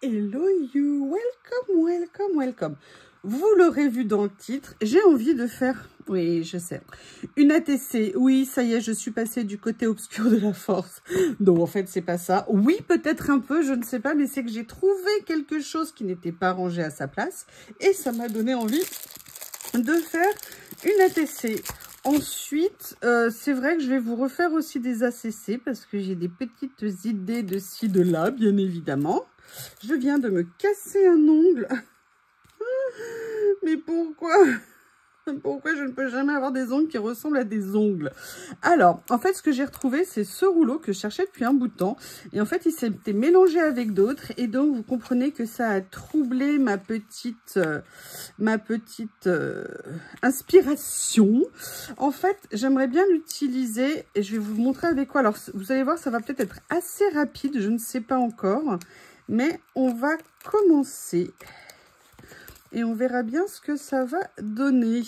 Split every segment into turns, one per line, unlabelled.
Hello you, welcome, welcome, welcome. Vous l'aurez vu dans le titre, j'ai envie de faire, oui je sais, une ATC. Oui, ça y est, je suis passée du côté obscur de la force. Donc en fait c'est pas ça. Oui, peut-être un peu, je ne sais pas, mais c'est que j'ai trouvé quelque chose qui n'était pas rangé à sa place. Et ça m'a donné envie de faire une ATC. Ensuite, c'est vrai que je vais vous refaire aussi des ACC parce que j'ai des petites idées de ci, de là, bien évidemment. Je viens de me casser un ongle. Mais pourquoi? Pourquoi je ne peux jamais avoir des ongles qui ressemblent à des ongles? Alors, en fait, ce que j'ai retrouvé, c'est ce rouleau que je cherchais depuis un bout de temps. Et en fait, il s'était mélangé avec d'autres. Et donc, vous comprenez que ça a troublé ma petite inspiration. En fait, j'aimerais bien l'utiliser. Et je vais vous montrer avec quoi. Alors, vous allez voir, ça va peut-être être assez rapide. Je ne sais pas encore. Mais on va commencer. Et on verra bien ce que ça va donner.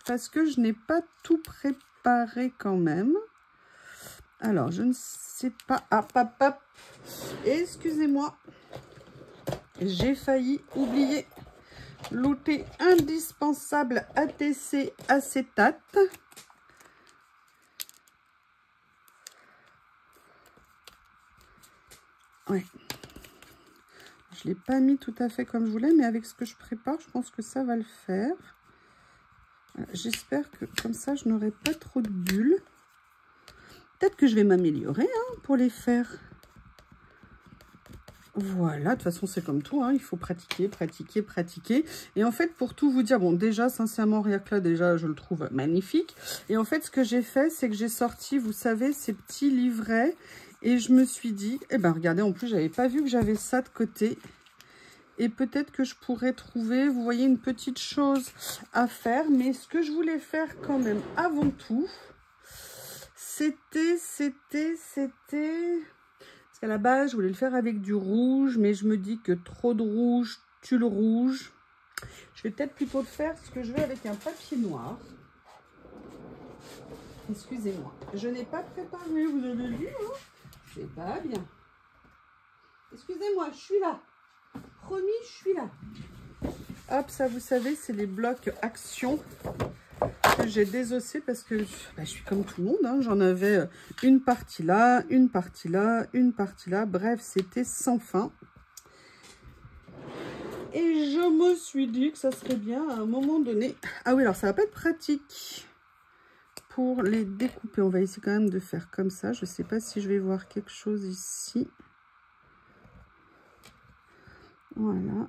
Parce que je n'ai pas tout préparé quand même. Alors, je ne sais pas. Hop, hop, hop. Excusez-moi. J'ai failli oublier l'outil indispensable ATC acétate. Ouais. Je ne l'ai pas mis tout à fait comme je voulais, mais avec ce que je prépare, je pense que ça va le faire. J'espère que comme ça, je n'aurai pas trop de bulles. Peut-être que je vais m'améliorer pour les faire. Voilà, de toute façon, c'est comme tout. Il faut pratiquer, pratiquer, pratiquer. Et en fait, pour tout vous dire, bon, déjà, sincèrement, rien que là, déjà, je le trouve magnifique. Et en fait, ce que j'ai fait, c'est que j'ai sorti, vous savez, ces petits livrets. Et je me suis dit, eh ben, regardez, en plus, j'avais pas vu que j'avais ça de côté. Et peut-être que je pourrais trouver, vous voyez, une petite chose à faire. Mais ce que je voulais faire quand même avant tout, c'était... Parce qu'à la base, je voulais le faire avec du rouge. Mais je me dis que trop de rouge tue le rouge. Je vais peut-être plutôt le faire ce que je vais avec un papier noir. Excusez-moi. Je n'ai pas préparé, vous avez vu, c'est pas bien. Excusez-moi, je suis là. Promis, je suis là. Hop, ça, vous savez, c'est les blocs action que j'ai désossés parce que je suis comme tout le monde. J'en avais une partie là, une partie là, une partie là. Bref, c'était sans fin. Et je me suis dit que ça serait bien à un moment donné. Ah oui, alors ça va pas être pratique pour les découper. On va essayer quand même de faire comme ça. Je sais pas si je vais voir quelque chose ici. Voilà.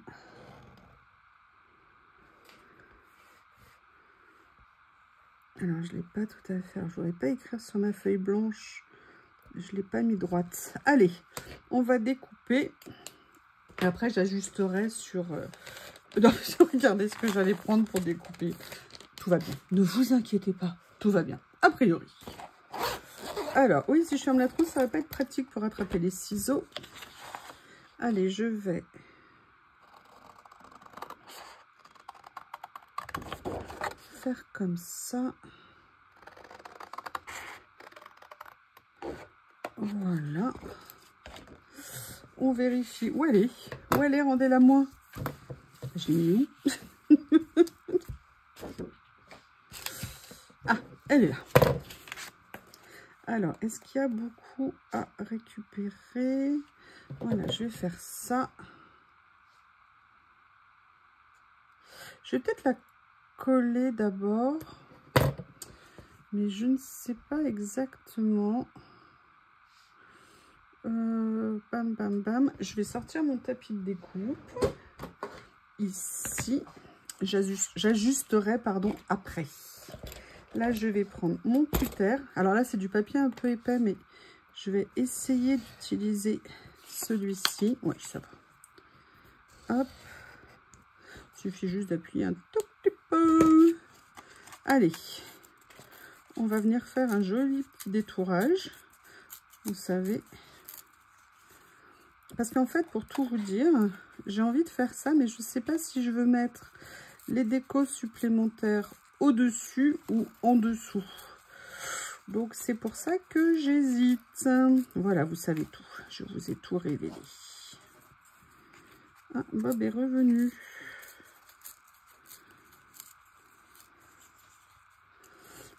Alors, je ne l'ai pas tout à fait. Je ne voudrais pas écrire sur ma feuille blanche. Je ne l'ai pas mis droite. Allez, on va découper. Et après, j'ajusterai sur... Regardez ce que j'allais prendre pour découper. Tout va bien. Ne vous inquiétez pas. Tout va bien. A priori. Alors, oui, si je ferme la trousse, ça ne va pas être pratique pour attraper les ciseaux. Allez, je vais... faire comme ça. Voilà. On vérifie où elle est. Où elle est, rendez-la moi. Je l'ai mis où? Ah, elle est là. Alors, est-ce qu'il y a beaucoup à récupérer? Voilà, je vais faire ça. Je vais peut-être la coller d'abord. Mais je ne sais pas exactement. Bam, bam, bam. Je vais sortir mon tapis de découpe. Ici. J'ajusterai, pardon, après. Là, je vais prendre mon cutter. Alors là, c'est du papier un peu épais, mais je vais essayer d'utiliser celui-ci. Ouais, ça va. Hop. Il suffit juste d'appuyer un tout petit peu. Allez. On va venir faire un joli petit détourage. Vous savez. Parce qu'en fait, pour tout vous dire, j'ai envie de faire ça, mais je ne sais pas si je veux mettre les décos supplémentaires au-dessus ou en dessous. Donc, c'est pour ça que j'hésite. Voilà, vous savez tout. Je vous ai tout révélé. Ah, Bob est revenu.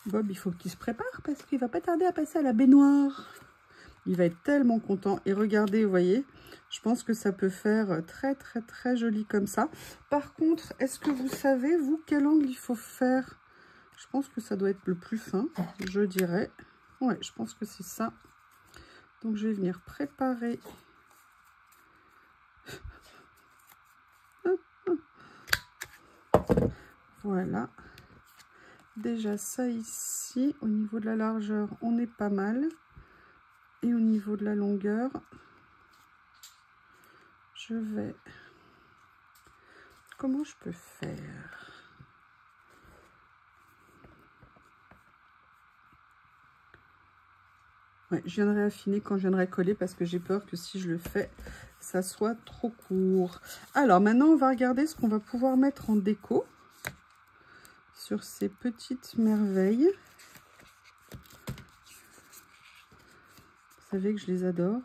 Bob, il faut qu'il se prépare parce qu'il va pas tarder à passer à la baignoire. Il va être tellement content. Et regardez, vous voyez, je pense que ça peut faire très, très, très joli comme ça. Par contre, est-ce que vous savez, vous, quel angle il faut faire? Je pense que ça doit être le plus fin, je dirais. Ouais, je pense que c'est ça. Donc, je vais venir préparer. Voilà. Déjà, ça ici, au niveau de la largeur, on est pas mal. Et au niveau de la longueur, je vais... Comment je peux faire? Ouais, je viendrai affiner quand je viendrai coller parce que j'ai peur que si je le fais, ça soit trop court. Alors maintenant, on va regarder ce qu'on va pouvoir mettre en déco sur ces petites merveilles. Vous savez que je les adore.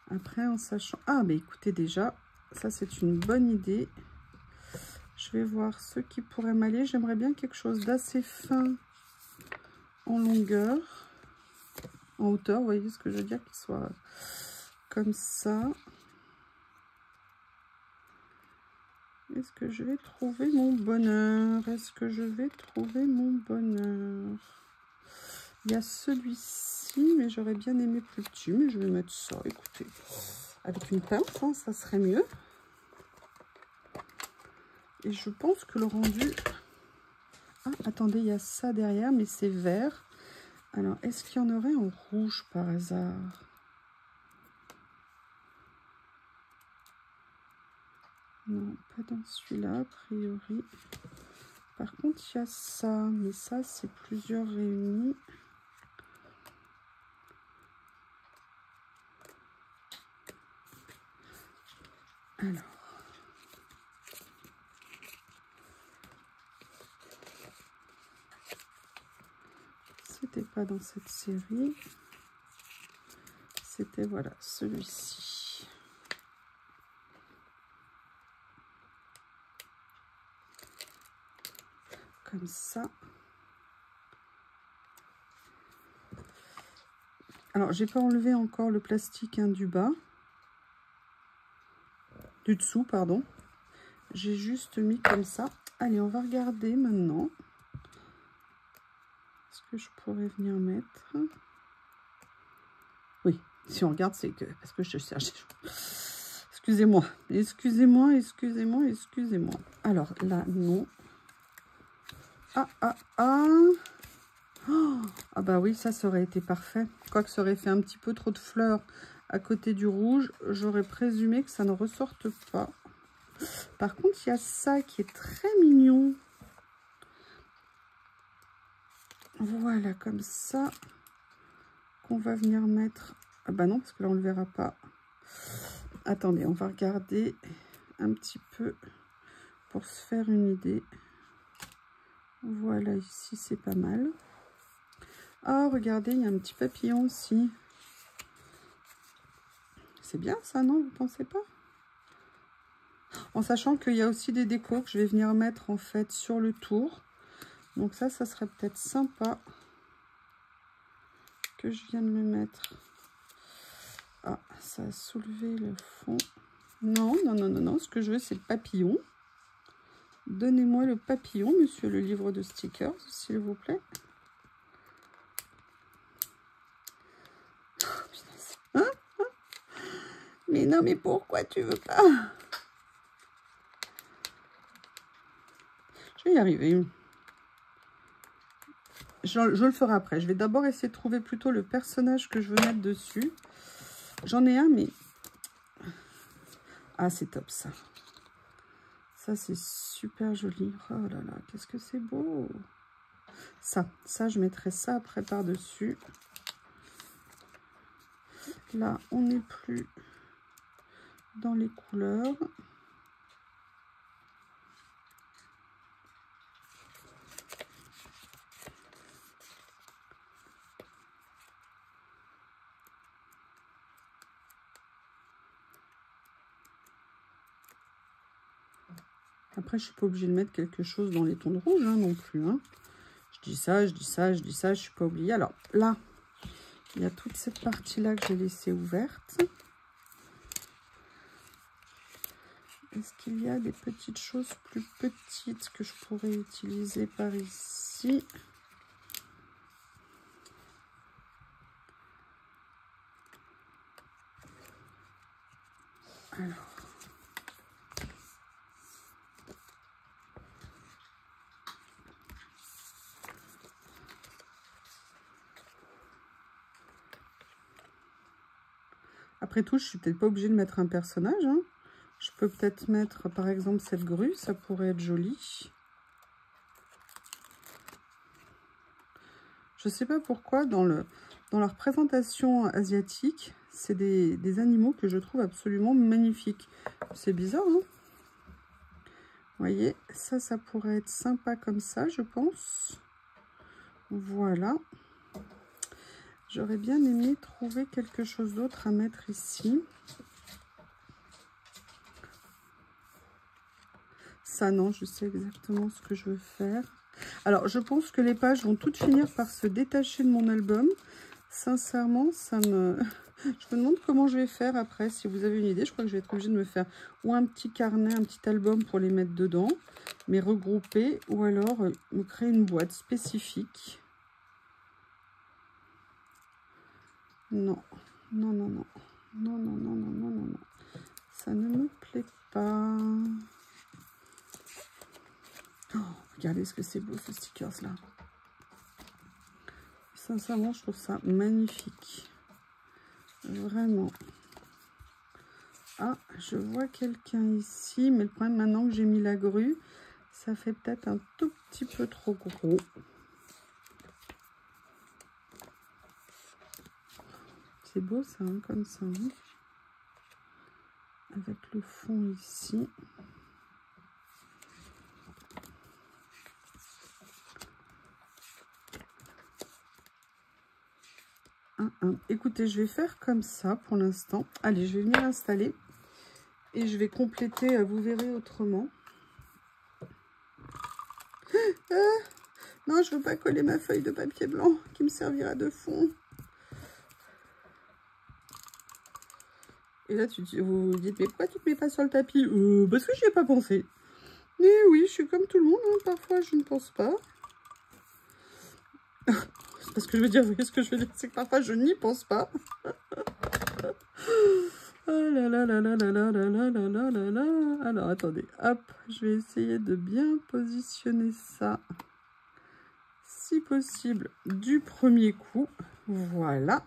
Après, en sachant... Ah, mais écoutez déjà, ça c'est une bonne idée. Je vais voir ce qui pourrait m'aller. J'aimerais bien quelque chose d'assez fin en longueur, en hauteur, vous voyez ce que je veux dire, qu'il soit comme ça. Est-ce que je vais trouver mon bonheur? Est-ce que je vais trouver mon bonheur? Il y a celui-ci, mais j'aurais bien aimé plus petit, mais je vais mettre ça, écoutez, avec une pince, hein, ça serait mieux. Et je pense que le rendu... Ah, attendez, il y a ça derrière, mais c'est vert. Alors, est-ce qu'il y en aurait en rouge par hasard? Non, pas dans celui-là, a priori. Par contre, il y a ça, mais ça, c'est plusieurs réunis. Alors. C'était pas dans cette série. C'était, voilà, celui-ci. Comme ça. Alors, j'ai pas enlevé encore le plastique hein, du bas. Du dessous, pardon. J'ai juste mis comme ça. Allez, on va regarder maintenant. Est-ce que je pourrais venir mettre... Oui, si on regarde, c'est que... Parce que je cherche... Excusez-moi, excusez-moi, excusez-moi, excusez-moi. Alors, là, non. Ah, ah, ah. Oh, ah bah oui, ça aurait été parfait. Quoique ça aurait fait un petit peu trop de fleurs à côté du rouge. J'aurais présumé que ça ne ressorte pas. Par contre, il y a ça qui est très mignon. Voilà, comme ça. Qu'on va venir mettre... Ah bah non, parce que là, on ne le verra pas. Attendez, on va regarder un petit peu pour se faire une idée. Voilà, ici, c'est pas mal. Ah, regardez, il y a un petit papillon aussi. C'est bien ça, non? Vous pensez pas? En sachant qu'il y a aussi des décos que je vais venir mettre en fait sur le tour. Donc ça serait peut-être sympa que je vienne le mettre. Ah, ça a soulevé le fond. Non, non, non, non, non. Ce que je veux, c'est le papillon. Donnez-moi le papillon, monsieur le livre de stickers, s'il vous plaît. Hein? Mais non, mais pourquoi tu veux pas? Je vais y arriver. Je le ferai après. Je vais d'abord essayer de trouver plutôt le personnage que je veux mettre dessus. J'en ai un, mais... Ah, c'est top, ça. Ça, c'est super joli. Oh là là, qu'est-ce que c'est beau. Ça, je mettrai ça après par-dessus. Là, on n'est plus dans les couleurs. Après, je suis pas obligée de mettre quelque chose dans les tons de rouge hein, non plus. Hein. Je dis ça, je dis ça, je dis ça, je suis pas oubliée. Alors là, il y a toute cette partie-là que j'ai laissée ouverte. Est-ce qu'il y a des petites choses plus petites que je pourrais utiliser par ici? Alors. Après tout, je suis peut-être pas obligée de mettre un personnage. Hein. Je peux peut-être mettre, par exemple, cette grue. Ça pourrait être joli. Je sais pas pourquoi, dans la représentation asiatique, c'est des animaux que je trouve absolument magnifiques. C'est bizarre, hein? Vous voyez, ça pourrait être sympa comme ça, je pense. Voilà. J'aurais bien aimé trouver quelque chose d'autre à mettre ici. Ça, non, je sais exactement ce que je veux faire. Alors, je pense que les pages vont toutes finir par se détacher de mon album. Sincèrement, ça me... Je me demande comment je vais faire après. Si vous avez une idée, je crois que je vais être obligée de me faire ou un petit carnet, un petit album pour les mettre dedans, mais regrouper, ou alors me créer une boîte spécifique. Non, non, non, non. Non, non, non, non, non, non, non. Ça ne me plaît pas. Oh, regardez ce que c'est beau, ce stickers-là. Sincèrement, je trouve ça magnifique. Vraiment. Ah, je vois quelqu'un ici, mais le problème, maintenant que j'ai mis la grue, ça fait peut-être un tout petit peu trop gros. C'est beau ça, hein, comme ça. Hein. Avec le fond ici. Écoutez, je vais faire comme ça pour l'instant. Allez, je vais venir installer et je vais compléter, vous verrez autrement. Non, je veux pas coller ma feuille de papier blanc qui me servira de fond. Et là, vous dites, mais pourquoi tu ne te mets pas sur le tapis? Parce que j'y ai pas pensé. Mais oui, je suis comme tout le monde, hein. Parfois je ne pense pas. C'est parce que je veux dire, ce que je veux dire, c'est que parfois je n'y pense pas. Oh là là là là là là là là là là là là. Alors attendez, hop, je vais essayer de bien positionner ça, si possible, du premier coup. Voilà.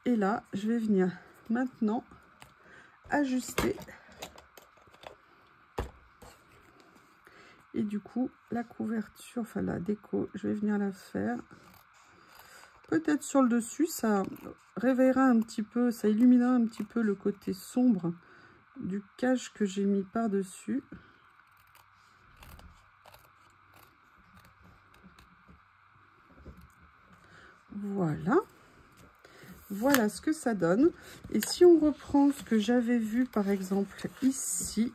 Et là, je vais venir maintenant ajuster. Et du coup, la couverture, enfin la déco, je vais venir la faire. Peut-être sur le dessus, ça réveillera un petit peu, ça illuminera un petit peu le côté sombre du cache que j'ai mis par-dessus. Voilà. Voilà ce que ça donne. Et si on reprend ce que j'avais vu, par exemple, ici,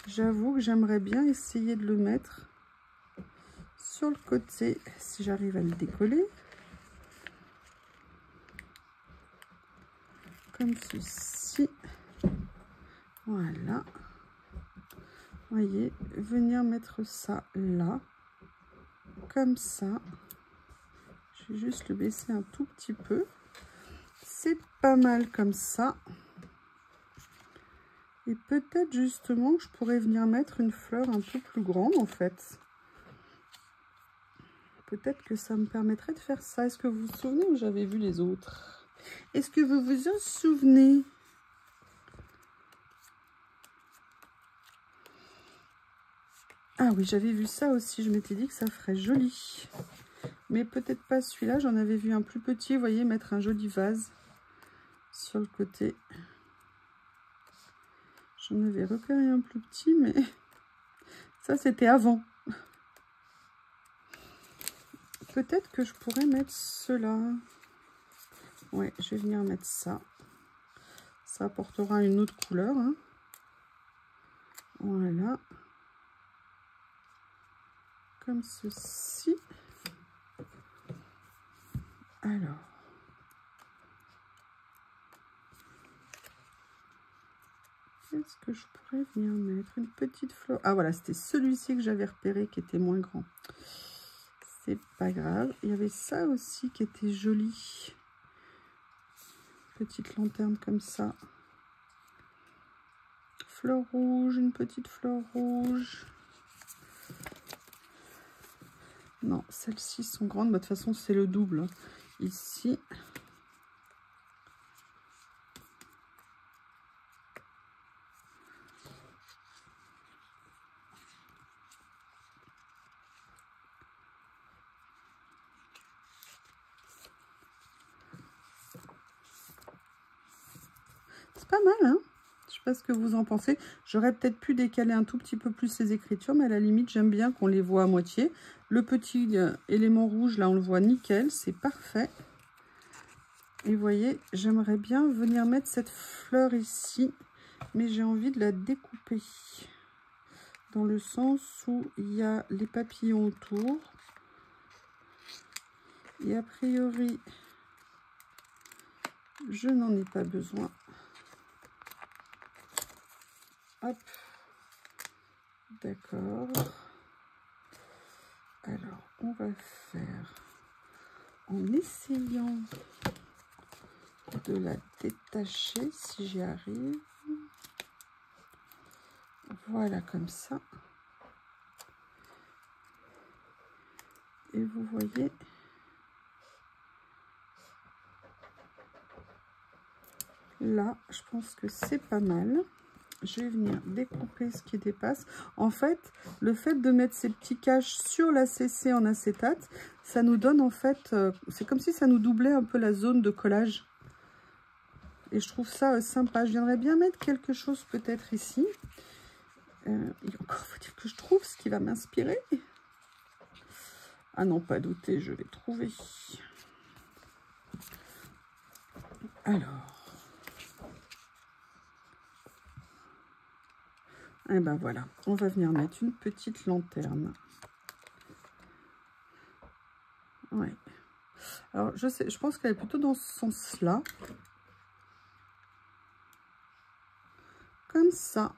j'avoue que j'aimerais bien essayer de le mettre sur le côté, si j'arrive à le décoller. Comme ceci. Voilà. Voyez, venir mettre ça là. Comme ça. Je vais juste le baisser un tout petit peu. C'est pas mal comme ça. Et peut-être justement je pourrais venir mettre une fleur un peu plus grande en fait. Peut-être que ça me permettrait de faire ça. Est-ce que vous vous souvenez où j'avais vu les autres? Est-ce que vous vous en souvenez? Ah oui, j'avais vu ça aussi. Je m'étais dit que ça ferait joli. Mais peut-être pas celui-là. J'en avais vu un plus petit. Vous voyez, mettre un joli vase sur le côté. J'en avais repéré un plus petit, mais ça, c'était avant. Peut-être que je pourrais mettre cela. Ouais, je vais venir mettre ça. Ça apportera une autre couleur. Hein. Voilà. Comme ceci. Alors. Qu'est-ce que je pourrais venir mettre? Une petite fleur. Ah voilà, c'était celui-ci que j'avais repéré qui était moins grand. C'est pas grave. Il y avait ça aussi qui était joli. Petite lanterne comme ça. Fleur rouge, une petite fleur rouge. Non, celles-ci sont grandes. Bah, de toute façon, c'est le double. Ici. C'est pas mal, hein? Je sais pas ce que vous en pensez. J'aurais peut-être pu décaler un tout petit peu plus les écritures, mais à la limite, j'aime bien qu'on les voit à moitié. Le petit élément rouge, là, on le voit nickel. C'est parfait. Et vous voyez, j'aimerais bien venir mettre cette fleur ici, mais j'ai envie de la découper. Dans le sens où il y a les papillons autour. Et a priori, je n'en ai pas besoin. Hop. D'accord. Alors, on va faire en essayant de la détacher si j'y arrive. Voilà, comme ça. Et vous voyez, là, je pense que c'est pas mal. Je vais venir découper ce qui dépasse. En fait, le fait de mettre ces petits caches sur la CC en acétate, ça nous donne en fait, c'est comme si ça nous doublait un peu la zone de collage. Et je trouve ça sympa. Je viendrais bien mettre quelque chose peut-être ici. Et encore, faut dire que je trouve ce qui va m'inspirer. Ah non, pas douter, je vais trouver. Alors. Et ben voilà, on va venir mettre une petite lanterne. Ouais. Alors, je pense qu'elle est plutôt dans ce sens-là. Comme ça.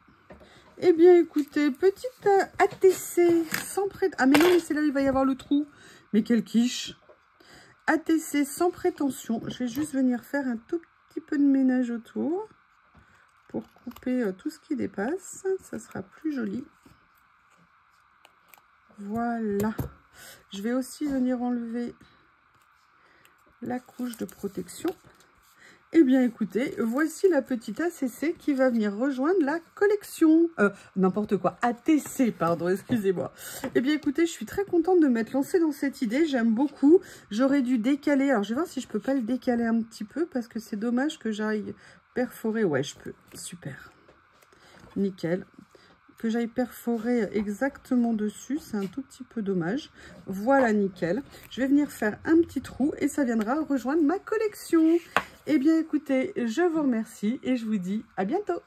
Eh bien, écoutez, petite ATC sans prétention. Ah, mais non, mais c'est là où il va y avoir le trou. Mais quelle quiche! ATC sans prétention. Je vais juste venir faire un tout petit peu de ménage autour pour couper tout ce qui dépasse. Ça sera plus joli. Voilà. Je vais aussi venir enlever la couche de protection. Eh bien, écoutez, voici la petite ACC qui va venir rejoindre la collection. N'importe quoi, ATC, pardon, excusez-moi. Eh bien, écoutez, je suis très contente de m'être lancée dans cette idée. J'aime beaucoup. J'aurais dû décaler. Alors, je vais voir si je peux pas le décaler un petit peu parce que c'est dommage que j'aille perforer. Ouais, je peux. Super. Nickel. Que j'aille perforer exactement dessus, c'est un tout petit peu dommage. Voilà, nickel. Je vais venir faire un petit trou et ça viendra rejoindre ma collection. Eh bien, écoutez, je vous remercie et je vous dis à bientôt.